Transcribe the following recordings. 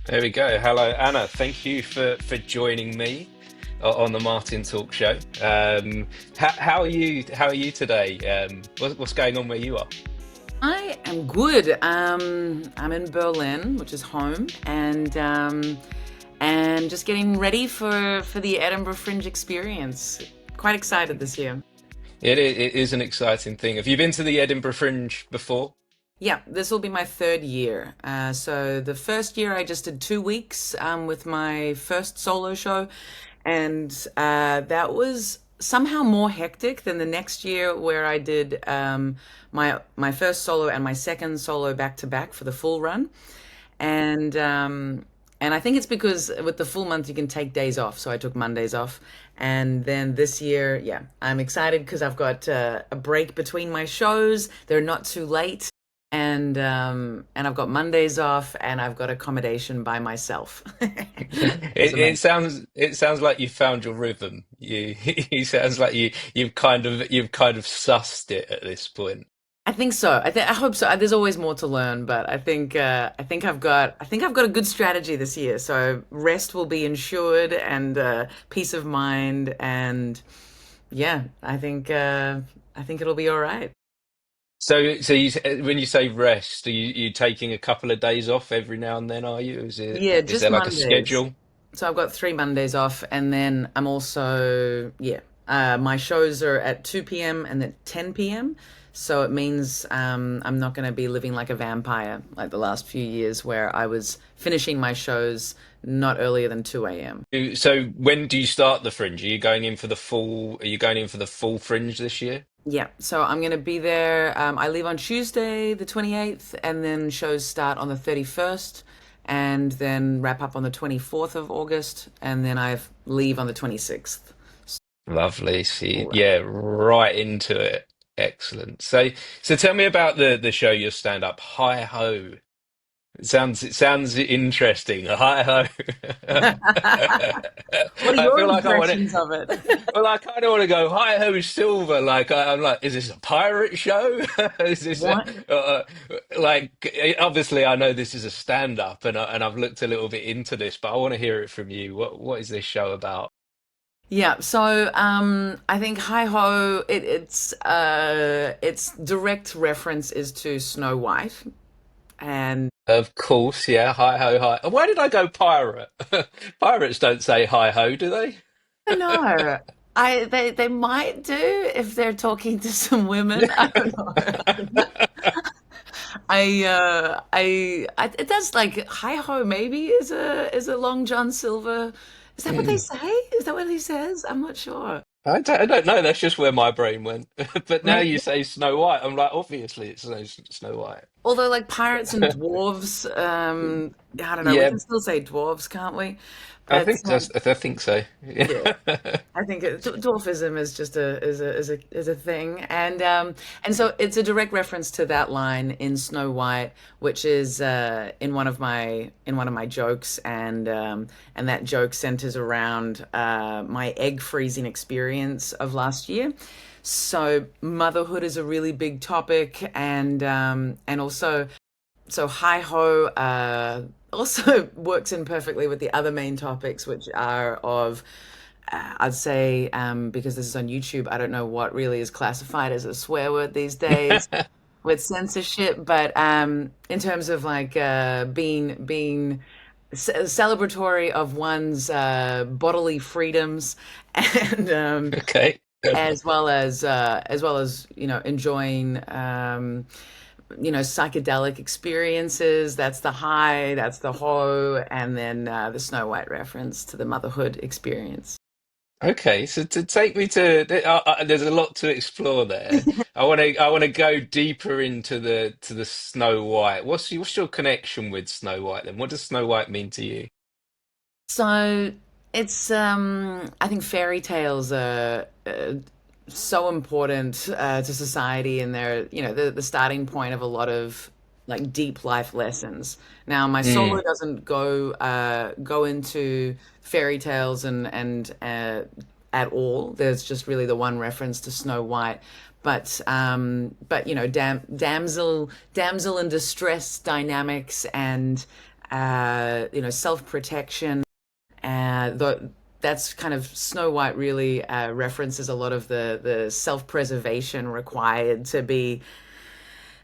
There we go. Hello, Anna. Thank you for joining me on the Martin Talk Show. How are you? How are you today? What's going on where you are? I am good. I'm in Berlin, which is home, and just getting ready for the Edinburgh Fringe experience. Quite excited this year. It is an exciting thing. Have you been to the Edinburgh Fringe before? Yeah, this will be my third year. So the first year I just did 2 weeks with my first solo show, and that was somehow more hectic than the next year where I did my first solo and my second solo back to back for the full run. And and I think it's because with the full month you can take days off. So I took Mondays off, and then this year, yeah, I'm excited because I've got a break between my shows. They're not too late, and I've got Mondays off, and I've got accommodation by myself. It's It amazing. sounds like you found your rhythm. You it sounds like you've kind of sussed it at this point. I think so. I hope so. There's always more to learn, but I think I've got a good strategy this year. So rest will be ensured, and peace of mind, and yeah, I think it'll be all right. When you say rest, are you taking a couple of days off every now and then, are you? Yeah, Is just there like a Mondays. schedule? So I've got 3 Mondays off, and then I'm also, yeah, my shows are at 2 p.m. and at 10 p.m. So it means I'm not going to be living like a vampire like the last few years where I was finishing my shows not earlier than 2 a.m. So when do you start the Fringe? Are you going in for the full? Are you going in for the full Fringe this year? Yeah, so I'm going to be there. I leave on Tuesday, the 28th, and then shows start on the 31st, and then wrap up on the 24th of August, and then I leave on the 26th. Lovely. See, All right. yeah, right into it. Excellent. So tell me about the show, your stand up. Hi ho. It sounds interesting. Hi ho. What are I your feel like I want impressions to. of it? Well, I kind of want to go hi ho silver. I'm like, is this a pirate show? Is this What? like? Obviously, I know this is a stand up, and I've looked a little bit into this, but I want to hear it from you. What is this show about? Yeah, so I think Hi Ho, its direct reference is to Snow White, and Of course, yeah. Hi ho hi. Why did I go pirate? Pirates don't say hi ho, do they? I don't know. They might do if they're talking to some women. I don't know. It does like Hi Ho maybe is a Long John Silver. Is that what they say? Is that what he says? I'm not sure. I don't know. That's just where my brain went. But now you Maybe. say Snow White. I'm like, obviously it's Snow White. Although like pirates and dwarves, I don't know. We Yeah, can still say dwarves, can't we? I But think that's, I think so. Yeah. yeah, I think dwarfism is just a thing, and so it's a direct reference to that line in Snow White, which is in one of my jokes, and that joke centers around my egg freezing experience of last year. So motherhood is a really big topic, and also so hi ho also works in perfectly with the other main topics, which are of I'd say because this is on YouTube, I don't know what really is classified as a swear word these days with censorship, but in terms of like being celebratory of one's bodily freedoms and Okay. as well as enjoying psychedelic experiences. That's the high, that's the ho, and then the Snow White reference to the motherhood experience. Okay. So to take me there's a lot to explore there. I want to go deeper into the Snow White. What's your connection with Snow White then? What does Snow White mean to you? So it's I think fairy tales are so important to society, and they're the starting point of a lot of like deep life lessons. Now my solo Mm. doesn't go into fairy tales and at all. There's just really the one reference to Snow White, but damsel in distress dynamics, self-protection. That's kind of Snow White really references a lot of the self-preservation required to be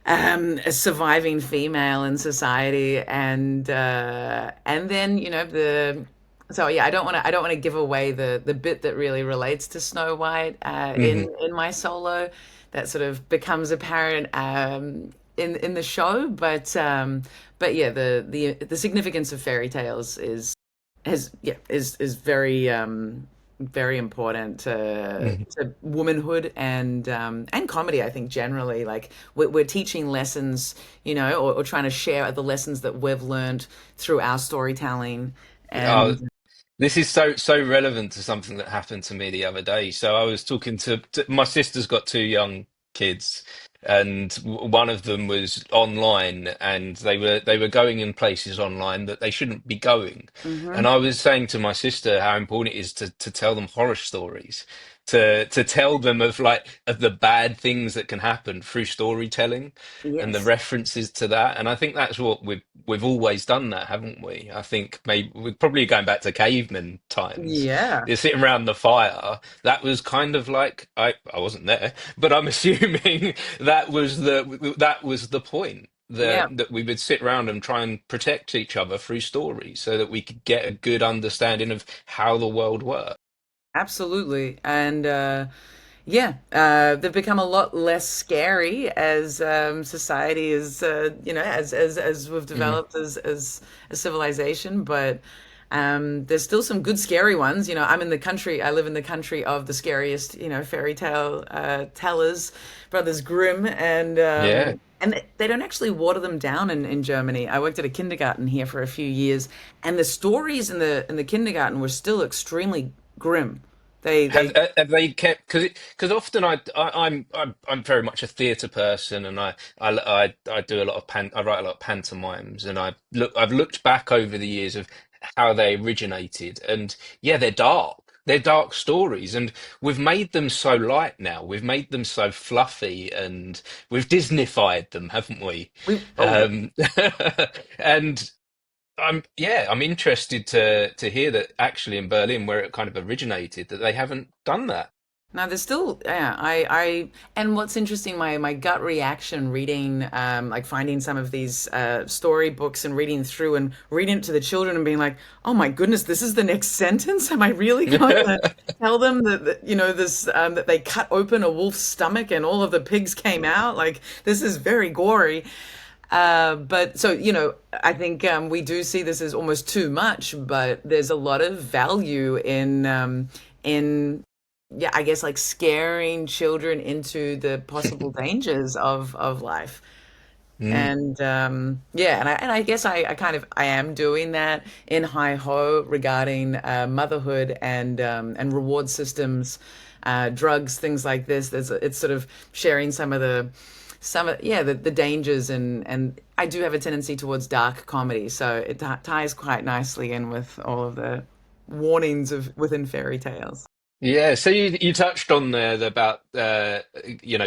a surviving female in society, and then the so yeah, I don't want to give away the bit that really relates to Snow White Hmm. in my solo that sort of becomes apparent in the show, but yeah, the significance of fairy tales is very important to womanhood and comedy. I think generally, like we're teaching lessons, or trying to share the lessons that we've learned through our storytelling. Oh, And this is so relevant to something that happened to me the other day. So I was talking to my sister's got two young kids, and one of them was online, and they were going in places online that they shouldn't be going. And hmm I was saying to my sister how important it is to tell them horror stories, to tell them of the bad things that can happen through storytelling and the yes, references to that. And I think that's what we've always done that, haven't we? I think maybe we're probably going back to caveman times. yeah, You're sitting around the fire. That was kind of like I wasn't there, but I'm assuming that was the point. yeah. That we would sit around and try and protect each other through stories so that we could get a good understanding of how the world works. Absolutely. And yeah, they've become a lot less scary as society is, as we've Mm. developed as a civilization. But there's still some good scary ones. I'm in the country. I live in the country of the scariest, fairy tale tellers, Brothers Grimm, Yeah. and they don't actually water them down in Germany. I worked at a kindergarten here for a few years, and the stories in the kindergarten were still extremely grim. They Have they kept because often I'm very much a theatre person, and I do a lot of I write a lot of pantomimes, and I've looked back over the years of how they originated, and yeah, they're dark stories, and we've made them so light now, we've made them so fluffy, and we've Disneyfied them, haven't we? oh yeah. Um, and I'm interested to hear that actually in Berlin, where it kind of originated, that they haven't done that. Now there's still, yeah, and what's interesting, my gut reaction reading, like finding some of these storybooks and reading through and reading it to the children and being like, oh my goodness, this is the next sentence. Am I really going to tell them that they cut open a wolf's stomach and all of the pigs came out? Like this is very gory. But so, I think we do see this as almost too much, but there's a lot of value in yeah, I guess like scaring children into the possible dangers of life. Mm. And yeah, and I guess I kind of I am doing that in Hi Ho regarding motherhood and reward systems, drugs, things like this. It's sort of sharing some of yeah the dangers, and I do have a tendency towards dark comedy, so it ties quite nicely in with all of the warnings of within fairy tales. Yeah, so you touched on there about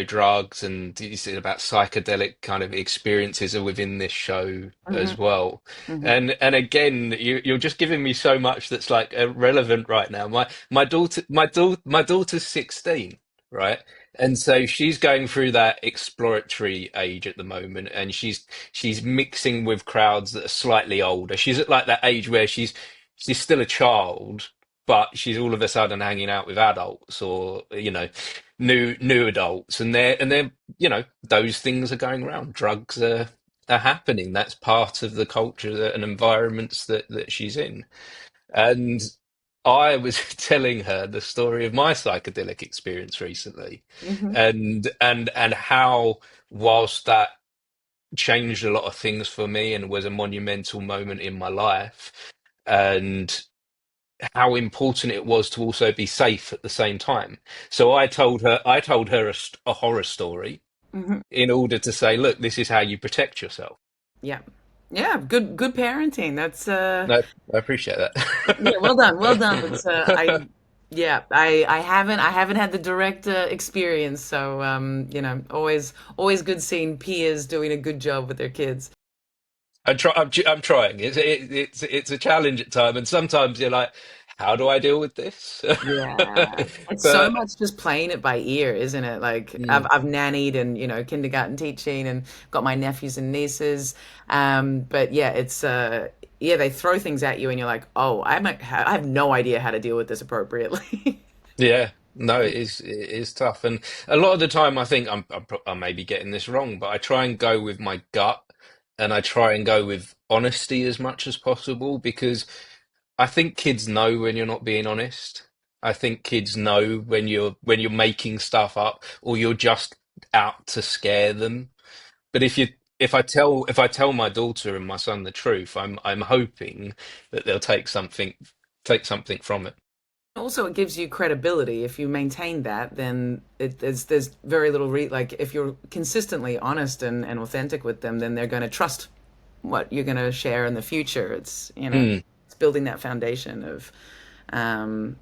drugs, and you said about psychedelic kind of experiences are within this show hmm as well. hmm And again, you're just giving me so much that's like relevant right now. My daughter's 16, right? And so she's going through that exploratory age at the moment, and she's mixing with crowds that are slightly older. She's at like that age where she's still a child, but she's all of a sudden hanging out with adults, or new adults, and they're those things are going around. Drugs are happening. That's part of the culture and environments that she's in. And I was telling her the story of my psychedelic experience recently, hmm and how, whilst that changed a lot of things for me and was a monumental moment in my life, and how important it was to also be safe at the same time. So I told her a horror story hmm in order to say, look, this is how you protect yourself. Yeah. Yeah, good parenting. That's No, I appreciate yeah, that. well done. Well done. It's I yeah, I haven't had the direct experience, so always good seeing peers doing a good job with their kids. I'm trying. It's a challenge at time, and sometimes you're like, how do I deal with this? Yeah. It's so But much just playing it by ear, isn't it? Like mm, I've nannied and, kindergarten teaching and got my nephews and nieces. But yeah, it's yeah, they throw things at you and you're like, "Oh, I have no idea how to deal with this appropriately." yeah, no, it is tough, and a lot of the time I think I may be getting this wrong, but I try and go with my gut, and I try and go with honesty as much as possible because I think kids know when you're not being honest. I think kids know when you're making stuff up or you're just out to scare them. But if I tell my daughter and my son the truth, I'm hoping that they'll take something from it. Also, it gives you credibility. If you maintain that, then there's very little like if you're consistently honest and authentic with them, then they're going to trust what you're going to share in the future. Mm, It's building that foundation of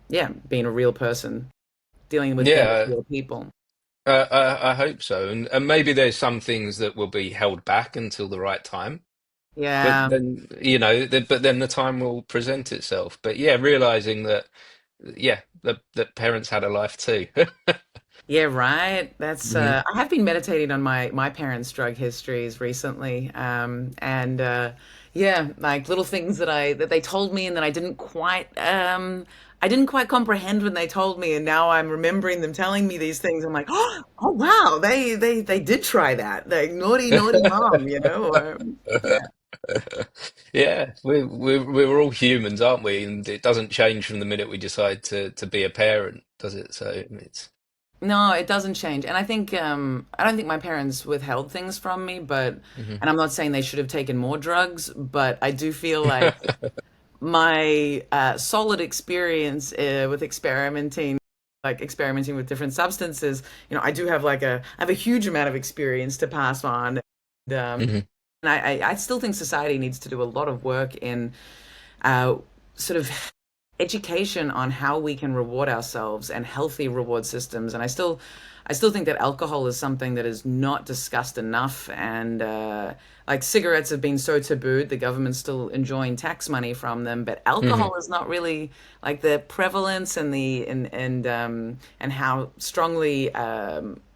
yeah, being a real person, dealing with them as yeah, real people. I hope so, and maybe there's some things that will be held back until the right time. But Yeah. then, but then the time will present itself. But yeah, realizing that, yeah, that parents had a life too. Yeah, right. That's Hmm. I have been meditating on my parents' drug histories recently. And yeah, like little things that they told me and that I didn't quite comprehend when they told me, and now I'm remembering them telling me these things. I'm like, oh wow, they did try that. Like naughty mom, yeah. Yeah, we're all humans, aren't we? And it doesn't change from the minute we decide to be a parent, does it? So it's No, it doesn't change. And I don't think my parents withheld things from me, but Mhm. and I'm not saying they should have taken more drugs, but I do feel like my solid experience with experimenting with different substances, I do have I have a huge amount of experience to pass on. And, Mhm. I still think society needs to do a lot of work in uh, sort of education on how we can reward ourselves and healthy reward systems. And I still think that alcohol is something that is not discussed enough. And like cigarettes have been so tabooed, the government's still enjoying tax money from them. But Mhm. alcohol is not really like the prevalence and and how strongly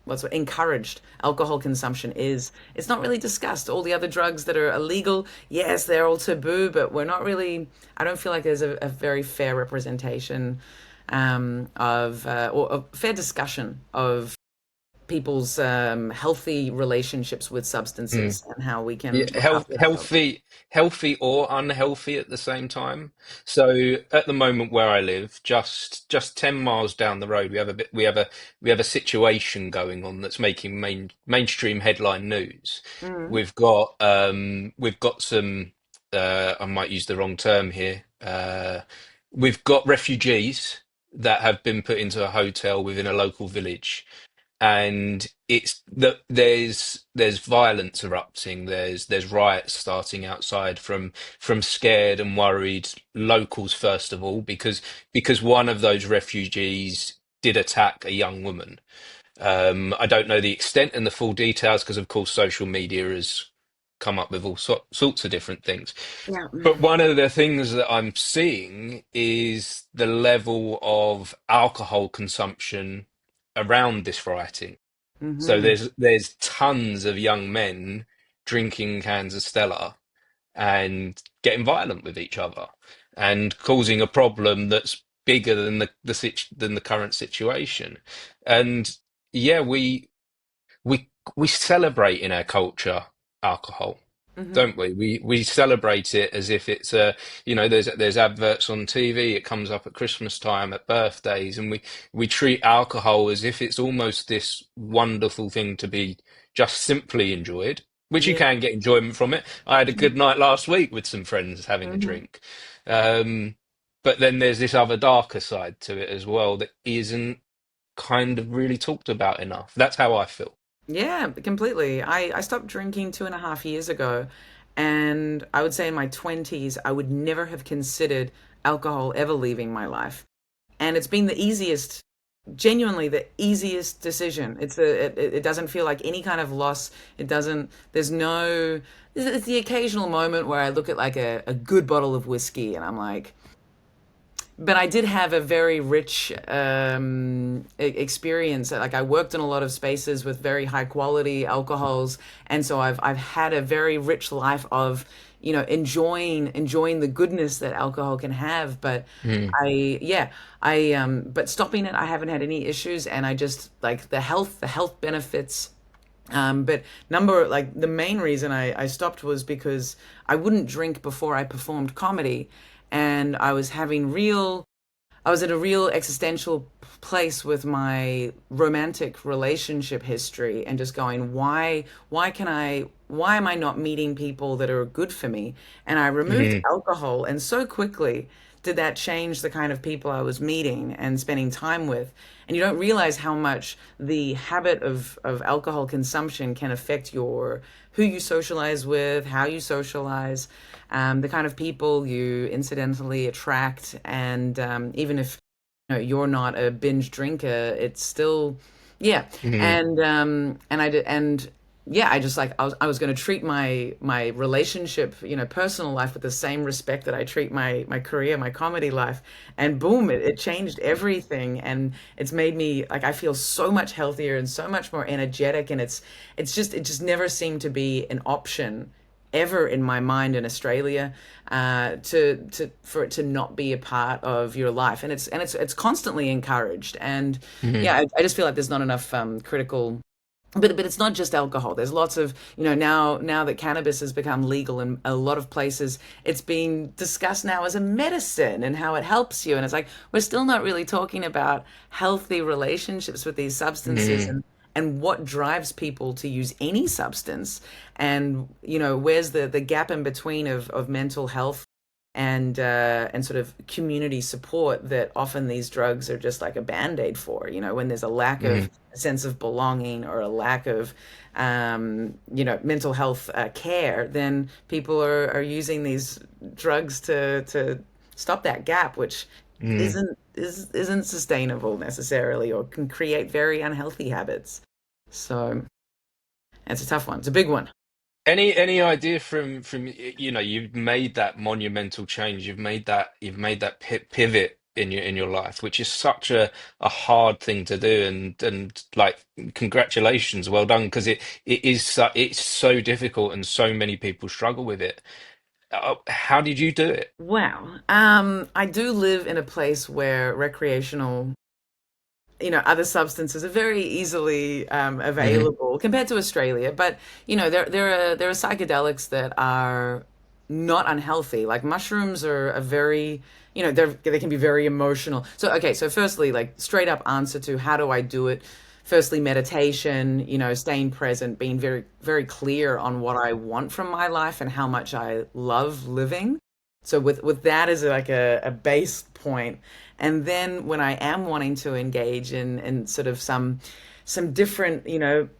what's encouraged alcohol consumption is. It's not really discussed. All the other drugs that are illegal, yes, they're all taboo, but we're not really. I don't feel like there's a very fair representation of or a fair discussion of people's healthy relationships with Mm. substances and how we Yeah, can look after ourselves. healthy or unhealthy at the same time. So at the moment where I live, just 10 miles down the road, we have a situation going on that's making mainstream headline news. Mm, We've got some I might use the wrong term here. We've got refugees that have been put into a hotel within a local village, and it's that there's violence erupting. There's riots starting outside from scared and worried locals, first of all, because one of those refugees did attack a young woman. I don't know the extent and the full details because, of course, social media has come up with sorts of different things. yeah. But one of the things that I'm seeing is the level of alcohol consumption around this rioting. So Hmm. there's tons of young men drinking cans of Stella and getting violent with each other and causing a problem that's bigger than than the current situation. And yeah, we we celebrate in our culture alcohol, Hmm. don't we? We celebrate it as if it's there's adverts on TV, it comes up at Christmas time, at birthdays, and we treat alcohol as if it's almost this wonderful thing to be just simply enjoyed, which you Yeah. can get enjoyment from it. I had a good night last week with some friends having a Hmm. drink. Um, but then there's this other darker side to it as well that isn't kind of really talked about enough. That's how I feel. Yeah, completely. I stopped drinking 2.5 years ago, and I would say in my 20s, I would never have considered alcohol ever leaving my life. And it's been the easiest. genuinely the easiest decision. It doesn't feel like any kind of loss. It doesn't, there's no, it's the occasional moment where I look at like a good bottle of whiskey and I'm like, but I did have a very rich experience. Like I worked in a lot of spaces with very high quality alcohols, and so I've had a very rich life of enjoying the goodness that alcohol can have. But Mm, but stopping it, I haven't had any issues, and I just like the health benefits. But the main reason I stopped was because I wouldn't drink before I performed comedy, and I was in a real existential place with my romantic relationship history and just going, why am I not meeting people that are good for me? And I removed mm, alcohol, and so quickly did that change the kind of people I was meeting and spending time with. And you don't realize how much the habit of alcohol consumption can affect who you socialize with, how you socialize, the kind of people you incidentally attract, and even if you're not a binge drinker, it's still, yeah. mm, And yeah, I just like I was going to treat my relationship, personal life with the same respect that I treat my career, my comedy life, and boom, it changed everything, and it's made me like I feel so much healthier and so much more energetic, and it just never seemed to be an option ever in my mind in Australia, to for it to not be a part of your life, and it's constantly encouraged. And mm, yeah, I just feel like there's not enough critical. But it's not just alcohol. There's lots of, now that cannabis has become legal in a lot of places, it's being discussed now as a medicine and how it helps you. And it's like we're still not really talking about healthy relationships with these substances, mm, and what drives people to use any substance, and where's the gap in between of mental health and sort of community support that often these drugs are just like a band-aid for, when there's a lack of mm, a sense of belonging or a lack of mental health care, then people are using these drugs to stop that gap, which mm. isn't sustainable necessarily, or can create very unhealthy habits. So it's a tough one. It's a big one. Any idea from you've made that monumental change, you've made that pivot in your life, which is such a hard thing to do, and like congratulations, well done, because it's so difficult and so many people struggle with it. How did you do it? Wow. I do live in a place where recreational, other substances are very easily Hmm. available compared to Australia. But there are psychedelics that are not unhealthy. Like mushrooms are a very, they can be very emotional. So okay, so firstly, like straight up answer to how do I do it? Firstly, meditation, staying present, being very, very clear on what I want from my life and how much I love living. So with that as like a base point, and then when I am wanting to engage in sort of some different,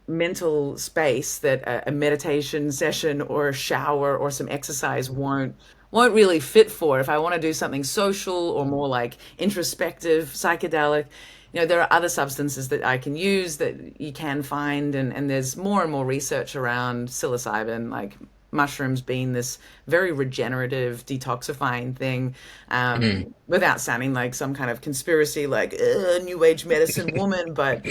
mental space that a meditation session or a shower or some exercise won't really fit for. If I want to do something social or more like introspective, psychedelic, there are other substances that I can use that you can find, and there's more and more research around psilocybin, like mushrooms being this very regenerative, detoxifying thing, Mm. without sounding like some kind of conspiracy, like new age medicine woman. But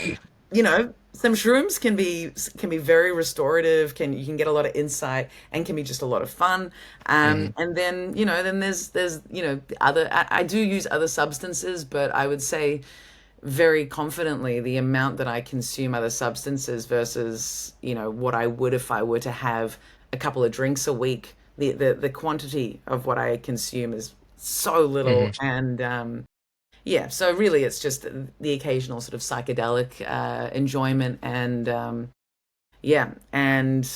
some shrooms can be very restorative. You can get a lot of insight and can be just a lot of fun. Mm. And then there's other. I do use other substances, but I would say very confidently the amount that I consume other substances versus what I would if I were to have a couple of drinks a week. The quantity of what I consume is so little, Mm. and yeah, so really it's just the occasional sort of psychedelic enjoyment, and yeah, and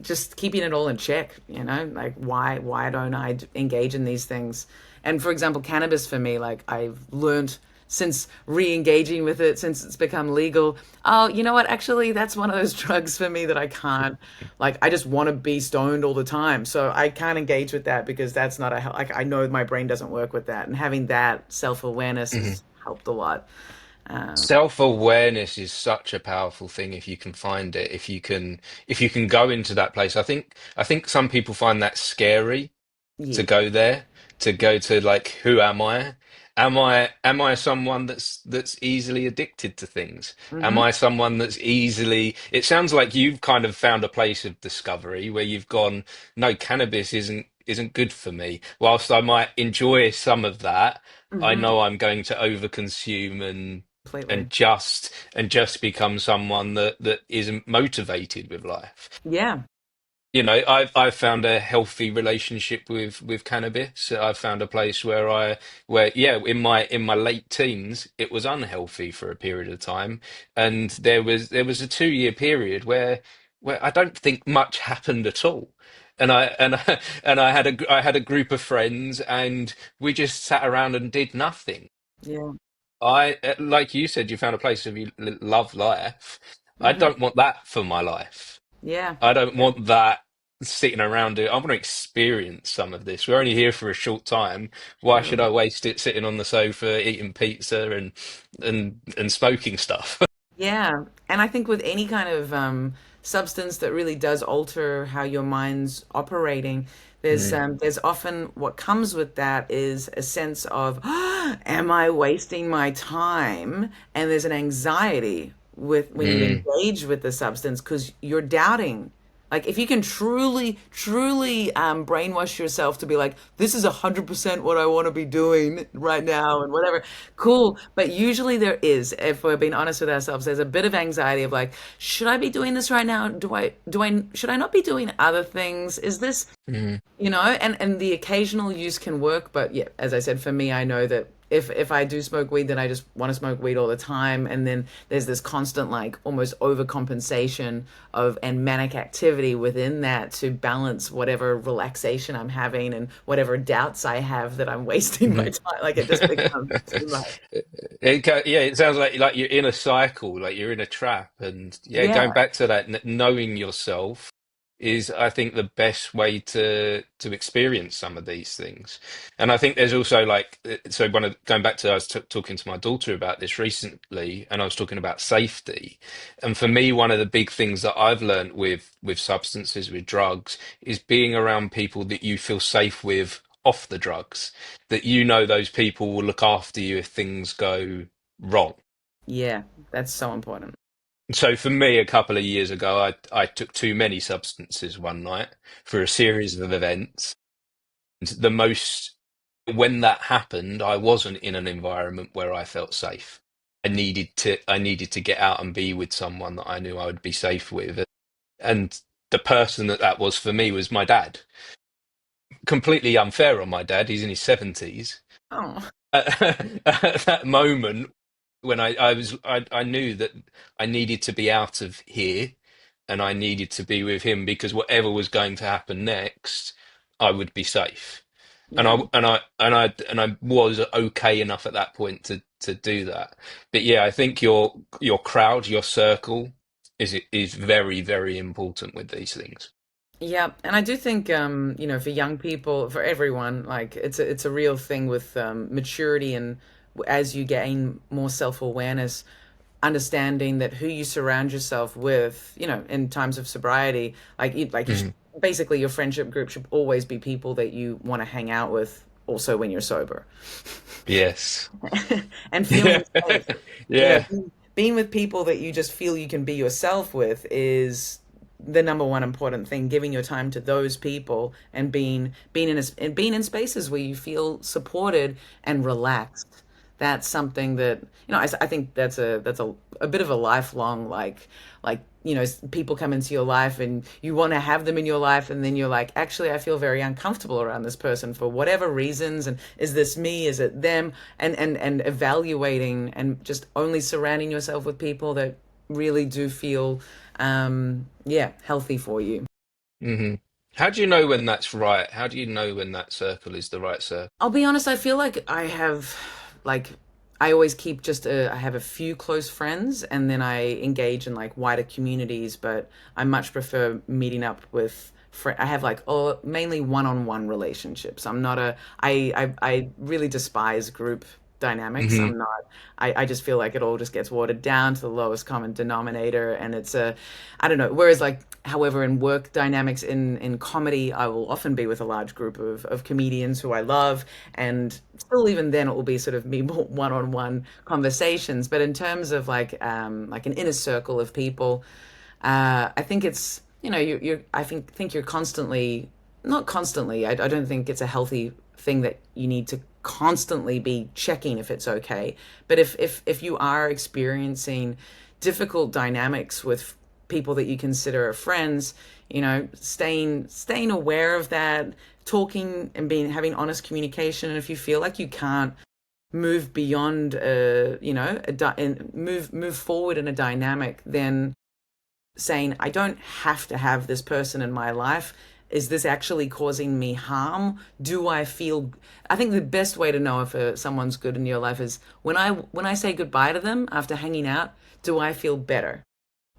just keeping it all in check, like why don't I engage in these things? And for example, cannabis for me, like I've learned since re-engaging with it, since it's become legal, oh, you know what, actually that's one of those drugs for me that I can't, like I just want to be stoned all the time, so I can't engage with that because that's not like I know my brain doesn't work with that, and having that self-awareness Mm. has helped a lot. Self-awareness is such a powerful thing if you can find it, if you can go into that place. I think some people find that scary to Yeah. go there, to go to like, who am I? Am I someone that's easily addicted to things? Am Hmm. I someone that's easily, it sounds like you've kind of found a place of discovery where you've gone, no, cannabis isn't good for me. Whilst I might enjoy some of that, I Hmm. know I'm going to overconsume and Completely. just become someone that isn't motivated with life. Yeah. I've found a healthy relationship with cannabis. I've found a place where yeah, in my late teens it was unhealthy for a period of time, and there was a 2 year period where I don't think much happened at all. And I had a group of friends, and we just sat around and did nothing. Yeah. Like you said, you found a place where you love life. I Hmm. don't want that for my life. Yeah. I don't want that sitting around it. I want to experience some of this. We're only here for a short time. Why should True. I waste it sitting on the sofa eating pizza and smoking stuff? Yeah, and I think with any kind of substance that really does alter how your mind's operating, Mm, there's often what comes with that is a sense of, am I wasting my time? And there's an anxiety with when you mm, engage with the substance because you're doubting. Like if you can truly, truly brainwash yourself to be like, this is 100% what I want to be doing right now and whatever, cool. But usually there is, if we're being honest with ourselves, there's a bit of anxiety of like, should I be doing this right now? Should I not be doing other things? Is this, mm, and the occasional use can work, but yeah, as I said, for me, I know that if I do smoke weed, then I just want to smoke weed all the time, and then there's this constant like almost overcompensation of and manic activity within that to balance whatever relaxation I'm having and whatever doubts I have that I'm wasting my mm. time. Like it just becomes too much. Yeah, it sounds like you're in a cycle, like you're in a trap, and yeah, Yeah, going back to that, knowing yourself is, I think, the best way to experience some of these things. And I think there's also like, so going back to, I was talking to my daughter about this recently, and I was talking about safety. And for me, one of the big things that I've learned with substances, with drugs, is being around people that you feel safe with off the drugs, that those people will look after you if things go wrong. yeah, that's so important. So for me, a couple of years ago, I took too many substances one night for a series of events. And when that happened, I wasn't in an environment where I felt safe. I needed to get out and be with someone that I knew I would be safe with. And the person that was for me was my dad. Completely unfair on my dad. He's in his 70s. Oh, At that moment, when I knew that I needed to be out of here, and I needed to be with him, because whatever was going to happen next, I would be safe. And I yeah. and I and I and I was okay enough at that point to do that. But yeah, I think your crowd, your circle is very, very important with these things. Yeah, and I do think for young people, for everyone, like it's a real thing with maturity and as you gain more self-awareness, understanding that who you surround yourself with, in times of sobriety, Mhm. basically your friendship group should always be people that you want to hang out with also when you're sober. Yes. And feeling Yeah. safe. Yeah. Being with people that you just feel you can be yourself with is the number one important thing. Giving your time to those people and being in spaces where you feel supported and relaxed. That's something that I think that's a bit of a lifelong people come into your life and you want to have them in your life, and then you're like, actually I feel very uncomfortable around this person for whatever reasons, and is this me, is it them, and evaluating and just only surrounding yourself with people that really do feel yeah, healthy for you. hmm How do you know when that's right? How do you know when that circle is the right circle? I'll be honest, I feel like like, I always keep I have a few close friends and then I engage in like wider communities, but I much prefer meeting up with, I have like, mainly one on one relationships. I'm not a, I really despise group dynamics. Hmm. I'm not. I just feel like it all just gets watered down to the lowest common denominator, and it's a, I don't know. Whereas like, however, in work dynamics, in comedy, I will often be with a large group of comedians who I love, and still even then it will be sort of me more one-on-one conversations. But in terms of like an inner circle of people, I think it's, you're I think you're constantly, not constantly, I don't think it's a healthy thing that you need to constantly be checking if it's okay. But if you are experiencing difficult dynamics with people that you consider friends, staying aware of that, talking and being having honest communication. And if you feel like you can't move beyond and move forward in a dynamic, then saying, I don't have to have this person in my life. Is this actually causing me harm? Do I feel? I think the best way to know if someone's good in your life is when I say goodbye to them after hanging out. Do I feel better?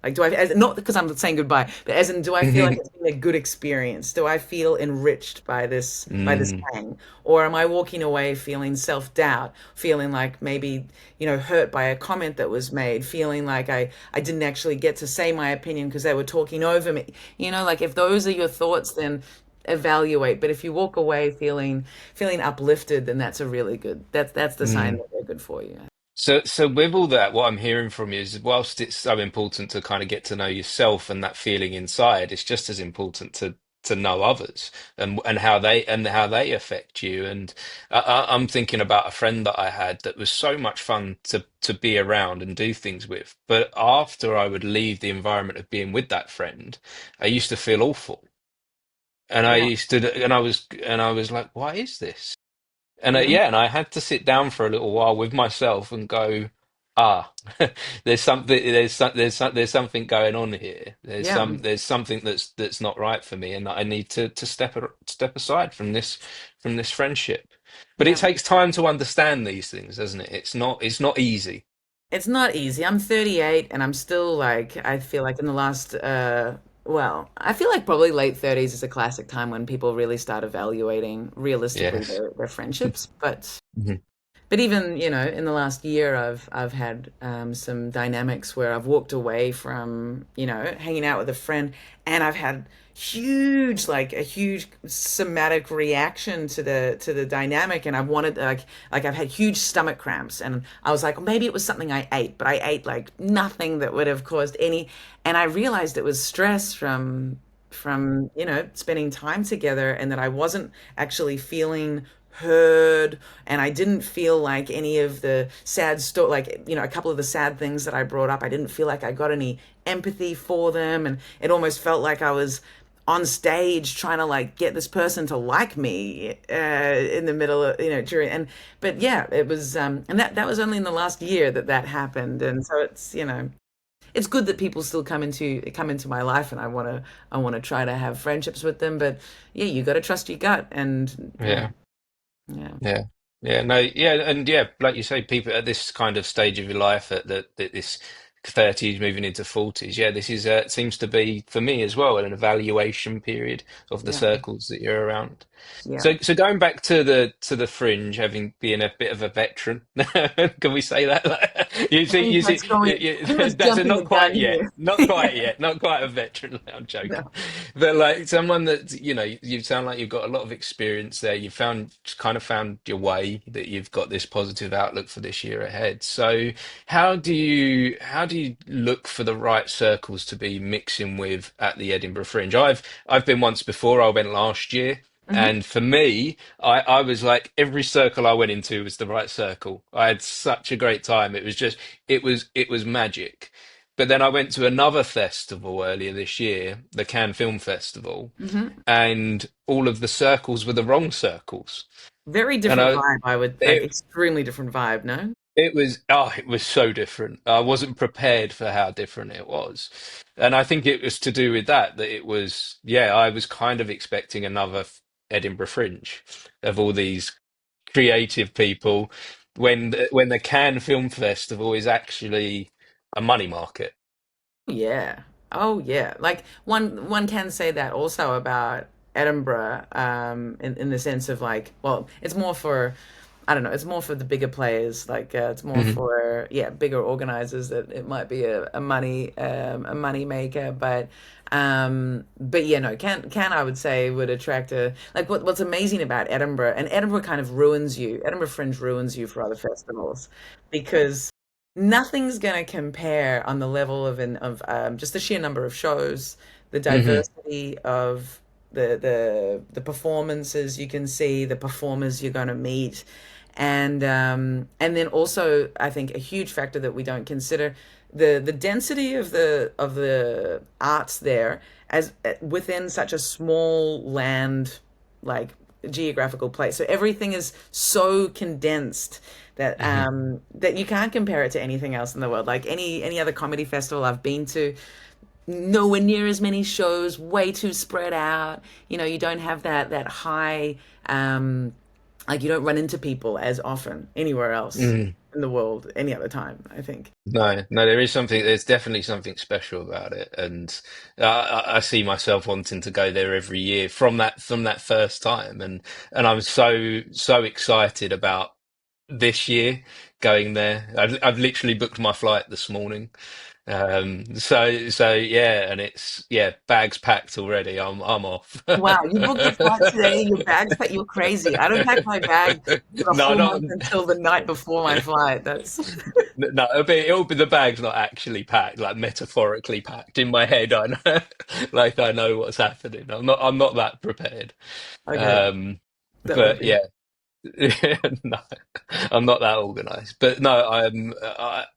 Like, not because I'm saying goodbye, but as in, do I feel like it's been a good experience? Do I feel enriched by this Mm. hang, or am I walking away feeling self doubt, feeling like maybe hurt by a comment that was made, feeling like I didn't actually get to say my opinion because they were talking over me? Like if those are your thoughts, then evaluate. But if you walk away feeling uplifted, then that's a really good. That's the sign Mm. that they're good for you. So with all that, what I'm hearing from you is, whilst it's so important to kind of get to know yourself and that feeling inside, it's just as important to know others and how they affect you. And I'm thinking about a friend that I had that was so much fun to be around and do things with. But after I would leave the environment of being with that friend, I used to feel awful. And I Yeah, used to, and I was like, why is this? And yeah, yeah, and I had to sit down for a little while with myself and go, ah, there's something going on here. yeah, There's something that's not right for me, and that I need to step aside from this friendship. But it yeah. takes time to understand these things, doesn't it? It's not easy. It's not easy. I'm 38 and I'm still like, I feel like in the last, well, I feel like probably late 30s is a classic time when people really start evaluating realistically Yes. their friendships. Mhm. But even, in the last year, I've had some dynamics where I've walked away from, hanging out with a friend, and I've had a huge somatic reaction to the dynamic, and I've wanted like I've had huge stomach cramps, and I was like, maybe it was something I ate, but I ate like nothing that would have caused any, and I realized it was stress from spending time together, and that I wasn't actually feeling heard, and I didn't feel like any of the sad stuff, like a couple of the sad things that I brought up, I didn't feel like I got any empathy for them, and it almost felt like I was on stage trying to like get this person to like me in the middle of during, and but yeah, it was and that was only in the last year that happened. And so it's good that people still come into my life, and I want to try to have friendships with them. But yeah, you got to trust your gut, and yeah, Yeah. yeah. Yeah. Yeah, no, yeah, and yeah, like you say, people at this kind of stage of your life, at this 30s moving into 40s, yeah, this is seems to be for me as well an evaluation period of the Yeah, circles that you're around. yeah. So going back to the fringe, having been a bit of a veteran, can we say that? You see, That's going. Pretty much that's a jumping not the gun quite yet, here. not quite yet, not quite a veteran. I'm joking, No. but like someone that you sound like you've got a lot of experience there. You kind of found your way, that you've got this positive outlook for this year ahead. So how do you look for the right circles to be mixing with at the Edinburgh Fringe? I've been once before. I went last year. Hmm. And for me, I was like, every circle I went into was the right circle. I had such a great time. It was magic. But then I went to another festival earlier this year, the Cannes Film Festival, Hmm. and all of the circles were the wrong circles. Very And different vibe. I would like it extremely different vibe. No. it was so different. I wasn't prepared for how different it was. And I think it was to do with that it was, yeah, I was kind of expecting another Edinburgh Fringe of all these creative people when the Cannes Film Festival is actually a money market. Yeah. Oh yeah. Like one can say that also about Edinburgh, in the sense of like, well, it's more for I don't know, it's more for the bigger players. Like it's more Hmm. for yeah, bigger organizers that it might be a money maker. But yeah, no, can I would say would attract a like what's amazing about Edinburgh, and Edinburgh kind of ruins you. Edinburgh Fringe ruins you for other festivals because nothing's going to compare on the level of just the sheer number of shows, the Hmm. diversity of the performances you can see, the performers you're going to meet, and then also I think a huge factor that we don't consider the density of the arts there as within such a small land like geographical place. So everything is so condensed that Hmm. that you can't compare it to anything else in the world. Like any other comedy festival I've been to, nowhere near as many shows, way too spread out. You know, you don't have that high like you don't run into people as often anywhere else Hmm. in the world any other time, I think. No, no, there is something. There's definitely something special about it, and I see myself wanting to go there every year from that first time, and I'm so excited about this year going there. I've literally booked my flight this morning. So yeah, and it's yeah, bags packed already. I'm off. Wow, you booked your flight today, your bags packed, you're crazy. I don't pack my bag for the No, whole not month until the night before my flight. That's no. It'll be the bag's not actually packed, like metaphorically packed in my head. I know, like I know what's happening. I'm not that prepared. okay. Um, That would but be. yeah. No, I'm not that organized. But no,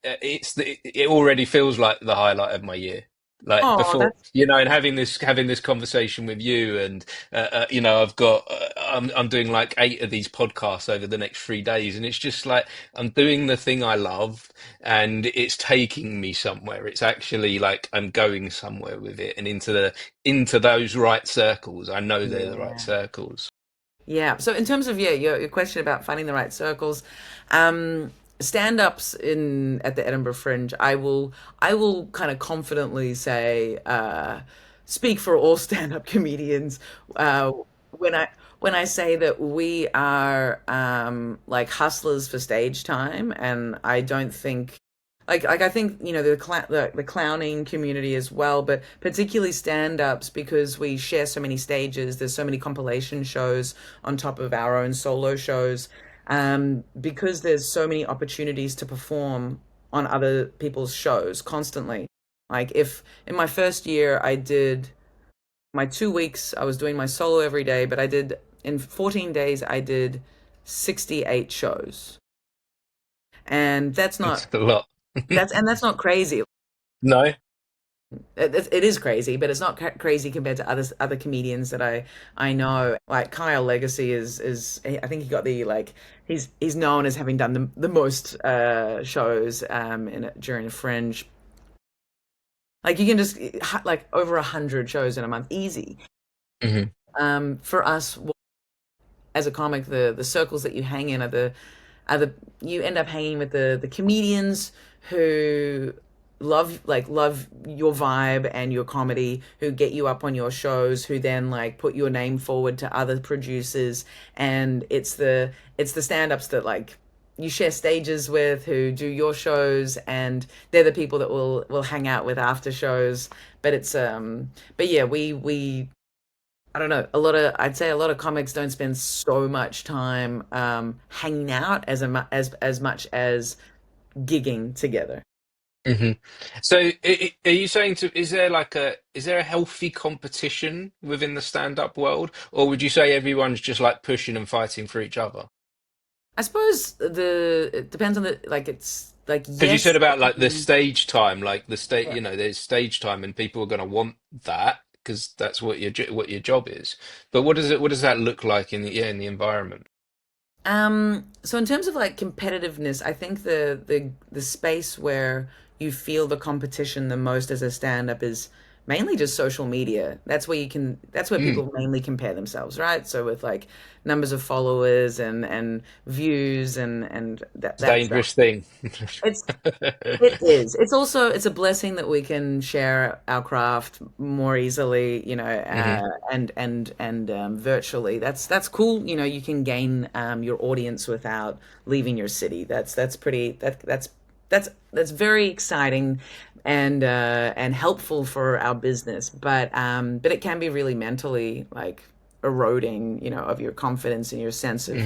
it already feels like the highlight of my year. Like Oh, before, that's and having this conversation with you, and I've got I'm doing like 8 of these podcasts over the next 3 days, and it's just like I'm doing the thing I love, and it's taking me somewhere. It's actually like I'm going somewhere with it, and into those right circles. I know they're the right yeah. circles. Yeah. So in terms of your question about finding the right circles, stand-ups in at the Edinburgh Fringe, I will kind of confidently say, speak for all stand-up comedians, when I say that we are like hustlers for stage time, and I don't think like I think the clowning community as well, but particularly stand-ups because we share so many stages. There's so many compilation shows on top of our own solo shows, because there's so many opportunities to perform on other people's shows constantly. Like if in my first year I did my 2 weeks, I was doing my solo every day, but I did in 14 days I did 68 shows, and It's a lot. that's not crazy. No. It is crazy, but it's not crazy compared to other comedians that I know. Like Kyle Legacy is I think he got the like he's known as having done the most shows during a Fringe. Like you can just like over 100 shows in a month, easy. Hmm. For us as a comic, the circles that you hang in are the you end up hanging with the comedians who love your vibe and your comedy, who get you up on your shows, who then like put your name forward to other producers, and it's the stand-ups that like you share stages with, who do your shows, and they're the people that will hang out with after shows. But yeah, we I don't know. I'd say a lot of comics don't spend so much time hanging out as much as gigging together. Hmm. So, are you saying is there a healthy competition within the stand-up world, or would you say everyone's just like pushing and fighting for each other? I suppose it depends on the like it's like Because you said yes. about like the stage time, like the state, Yeah. there's stage time, and people are going to want that because that's what your job is. But what does that look like in the environment? So in terms of like competitiveness, I think the space where you feel the competition the most as a stand-up is mainly just social media. That's where Mm. people mainly compare themselves, right? So with like numbers of followers and views and It's a dangerous thing. it's it is. It's also it's a blessing that we can share our craft more easily, Hmm. and virtually. That's cool. You can gain your audience without leaving your city. That's pretty. That's very exciting and helpful for our business. But it can be really mentally like eroding, of your confidence and your sense of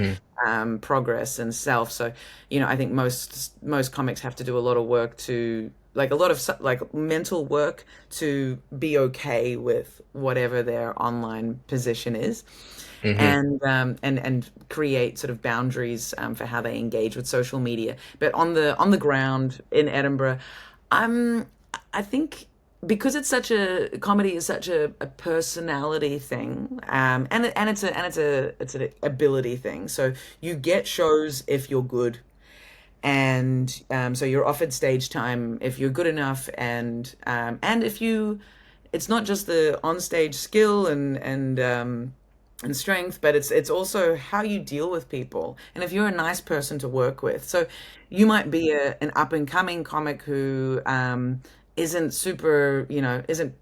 Hmm. progress and self. So, I think most comics have to do a lot of work to like a lot of like mental work to be okay with whatever their online position is, Hmm. and create sort of boundaries for how they engage with social media. But on the ground in Edinburgh, I'm I think because it's such a comedy is such a personality thing, and it's an ability thing. So you get shows if you're good, and so you're offered stage time if you're good enough, and if you, it's not just the onstage skill and strength, but it's also how you deal with people, and if you're a nice person to work with. So you might be an up and coming comic who isn't super, isn't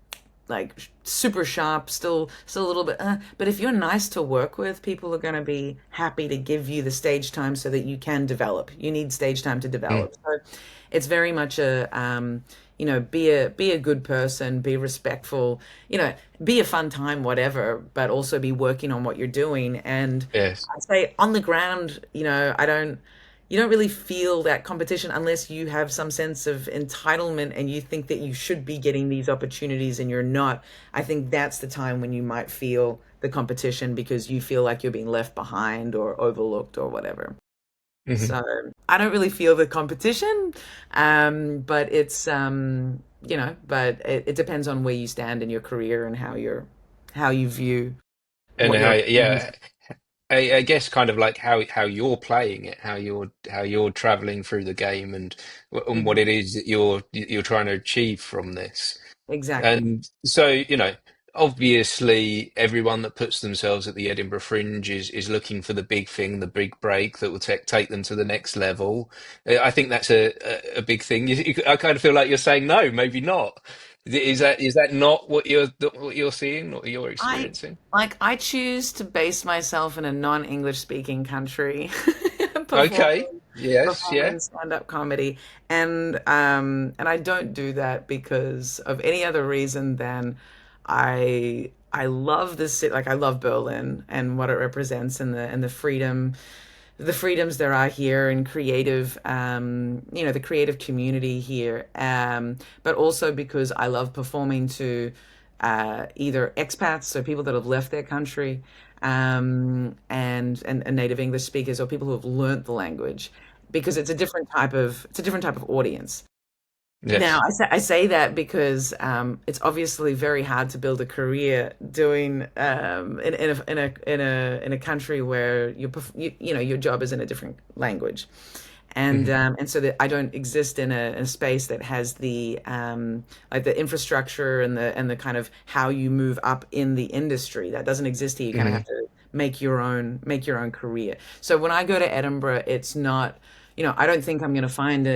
like super sharp, still a little bit, but if you're nice to work with, people are going to be happy to give you the stage time so that you can develop. You need stage time to develop. So it's very much be a good person, be respectful, be a fun time, whatever, but also be working on what you're doing. And Yes. I say on the ground, you don't really feel that competition unless you have some sense of entitlement and you think that you should be getting these opportunities and you're not. I think that's the time when you might feel the competition because you feel like you're being left behind or overlooked or whatever. Hmm. So I don't really feel the competition, but it depends on where you stand in your career and how you view And what how, your yeah, I guess kind of like how you're playing it, how you're traveling through the game, and what Mhm. it is that you're trying to achieve from this. Exactly. And so, obviously, everyone that puts themselves at the Edinburgh Fringe is looking for the big thing, the big break that will take them to the next level. I think that's a big thing. I kind of feel like you're saying no, maybe not. Is that not what you're seeing, what you're I experiencing? I choose to base myself in a non-English speaking country Okay. performing Yes. Yeah. performing stand-up comedy, and I don't do that because of any other reason than I love this city. Like I love Berlin and what it represents, and the freedoms there are here, and creative, the creative community here, but also because I love performing to either expats, so people that have left their country, and native English speakers, or people who have learnt the language, because it's a different type of audience. Now, Yes. I say that because it's obviously very hard to build a career doing in a country where your job is in a different language, Hmm. and so that I don't exist in a space that has the like the infrastructure and the kind of how you move up in the industry that doesn't exist here. You kind of Hmm. have to make your own career. So when I go to Edinburgh, it's not, I don't think I'm going to find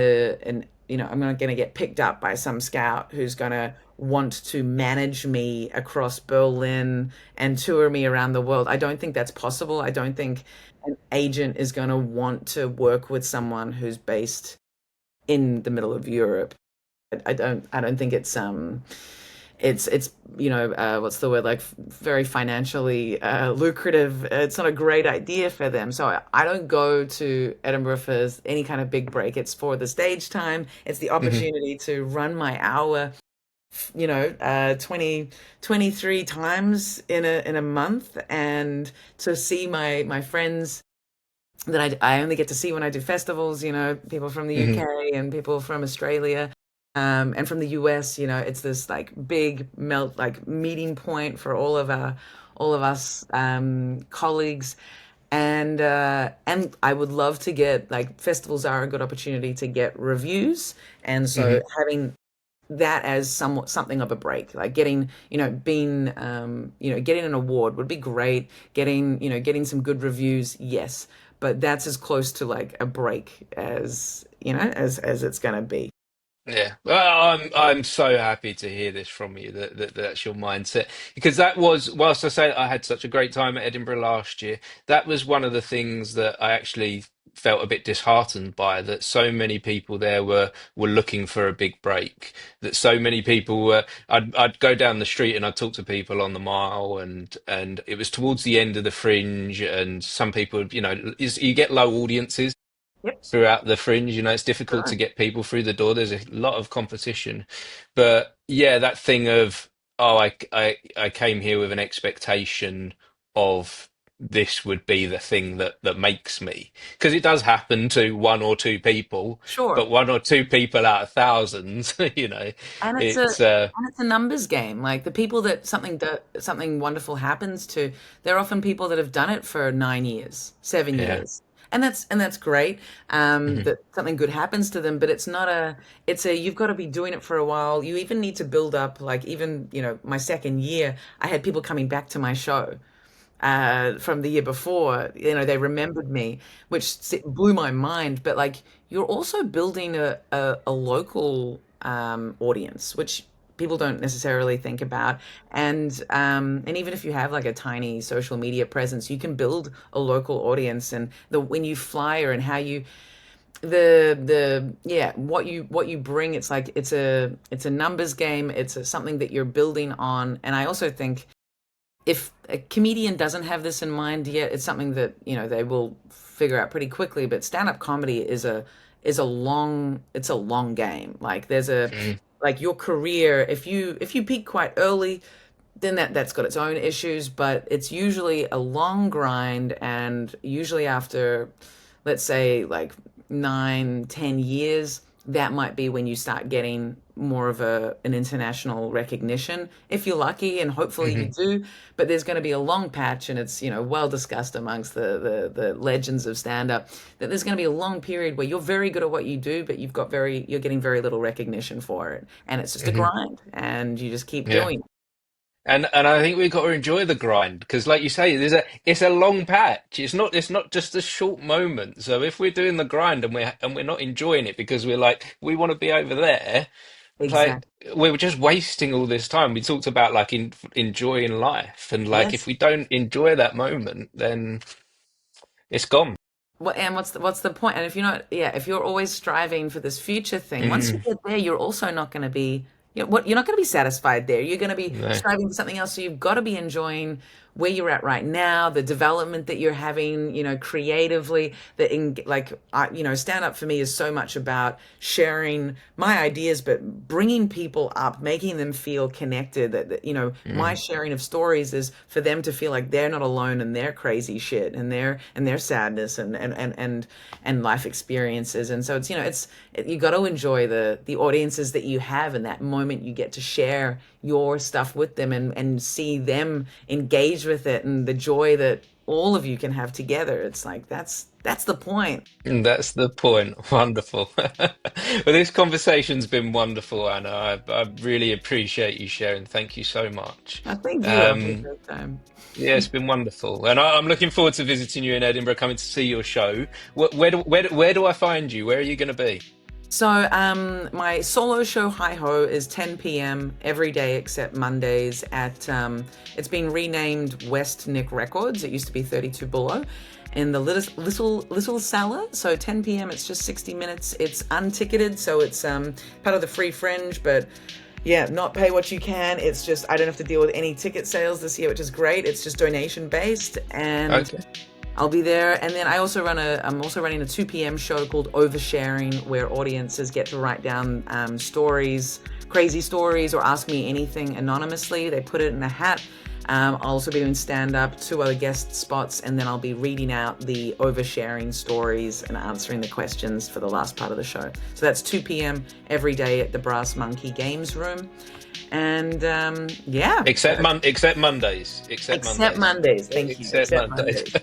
I'm not going to get picked up by some scout who's going to want to manage me across Berlin and tour me around the world. I don't think that's possible. I don't think an agent is going to want to work with someone who's based in the middle of Europe. I don't think it's what's the word, like very financially lucrative. It's not a great idea for them. So I don't go to Edinburgh for any kind of big break. It's for the stage time. It's the Hmm. opportunity to run my hour, 23 times in a month, and to see my friends that I only get to see when I do festivals, people from the Hmm. UK and people from Australia, and from the US. It's this like big like meeting point for all of us colleagues. And I would love to get, like, festivals are a good opportunity to get reviews. And so Hmm. having that as somewhat something of a break, like getting, being, getting an award would be great. Getting some good reviews, yes, but that's as close to like a break as as it's gonna be. Yeah, well, I'm so happy to hear this from you that that's your mindset, because that was, whilst I say I had such a great time at Edinburgh last year, that was one of the things that I actually felt a bit disheartened by, that so many people there were looking for a big break, that so many people were, I'd go down the street and I'd talk to people on the mile, and it was towards the end of the Fringe, and some people, you get low audiences Yep. throughout the Fringe. It's difficult to Sure. get people through the door. There's a lot of competition. But yeah, that thing of, oh, I came here with an expectation of this would be the thing that makes me. Because it does happen to one or two people, Sure. but one or two people out of thousands, And it's a it's and it's a numbers game. Like the people that something wonderful happens to, they're often people that have done it for 9 years, seven yeah. years, and that's great. Mhm. That something good happens to them, but it's not a. It's a you've got to be doing it for a while. You even need to build up. Like even my second year, I had people coming back to my show from the year before. They remembered me, which blew my mind. But like, you're also building a local audience, which people don't necessarily think about. And even if you have like a tiny social media presence, you can build a local audience. And when you flyer and how you the yeah what you bring, it's like it's a numbers game. It's something that you're building on. And I also think if a comedian doesn't have this in mind yet, it's something that they will figure out pretty quickly. But stand-up comedy is a long game. Like there's a Mm. like your career, if you peak quite early, then that's got its own issues, but it's usually a long grind. And usually after, let's say, like 9, 10 years, that might be when you start getting more of an international recognition, if you're lucky, and hopefully you Mhm. do. But there's going to be a long patch, and it's well discussed amongst the legends of stand up, that there's going to be a long period where you're very good at what you do, but you're getting very little recognition for it, and it's just a Mhm. grind, and you just keep Yeah. doing. And I think we've got to enjoy the grind, because, like you say, it's a long patch. It's not just a short moment. So if we're doing the grind and we're not enjoying it because we're like, we want to be over there, like Exactly. we're just wasting all this time. We talked about like enjoying life, and like if Yes. we don't enjoy that moment, then it's gone. And what's the point? And if you're not, yeah, if you're always striving for this future thing, once you Mm, get there, you're also not going to be, you're not going to be satisfied there. You're going to be no. striving for something else. So you've got to be enjoying where you're at right now, the development that you're having, creatively. Stand up for me is so much about sharing my ideas, but bringing people up, making them feel connected. My Mm, sharing of stories is for them to feel like they're not alone in their crazy shit and their sadness and life experiences. And so you got to enjoy the audiences that you have, and that moment you get to share your stuff with them, and see them engage with it, and the joy that all of you can have together. It's like that's the point. and that's the point. Wonderful. Well, this conversation's been wonderful, Anna. I really appreciate you sharing. Thank you so much. I thank you. I've had a Um, great time. Yeah, it's been wonderful, and I'm looking forward to visiting you in Edinburgh, coming to see your show. Where do I find you? Where are you going to be? So, my solo show Hi Ho is 10 p.m. every day except Mondays at it's been renamed West Nick Records. It used to be 32 Below in the little cellar. So 10 p.m. It's just 60 minutes. It's unticketed, so it's part of the free Fringe, but yeah, not pay what you can. It's just I don't have to deal with any ticket sales this year, which is great. It's just donation based, and Okay. I'll be there. And then I'm also running a 2 p.m. show called Oversharing, where audiences get to write down stories, crazy stories, or ask me anything anonymously. They put it in a hat. I'll also be doing stand up, two other guest spots, and then I'll be reading out the oversharing stories and answering the questions for the last part of the show. So that's 2 p.m. every day at the Brass Monkey Games Room. And yeah, Except except Mondays. Except except Mondays. Mondays. Thank you. Except Except Mondays. Mondays.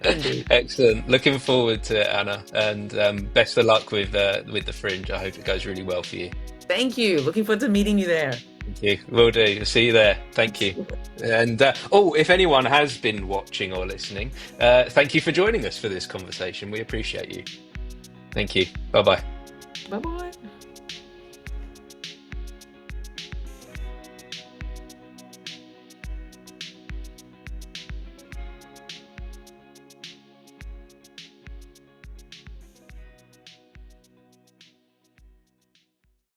Indeed. Excellent. Looking forward to it, Anna, and best of luck with the Fringe. I hope it goes really well for you. Thank you. Looking forward to meeting you there. Thank you. Will do. See you there. Thank you. And oh, if anyone has been watching or listening, thank you for joining us for this conversation. We appreciate you. Thank you. Bye bye. Bye bye.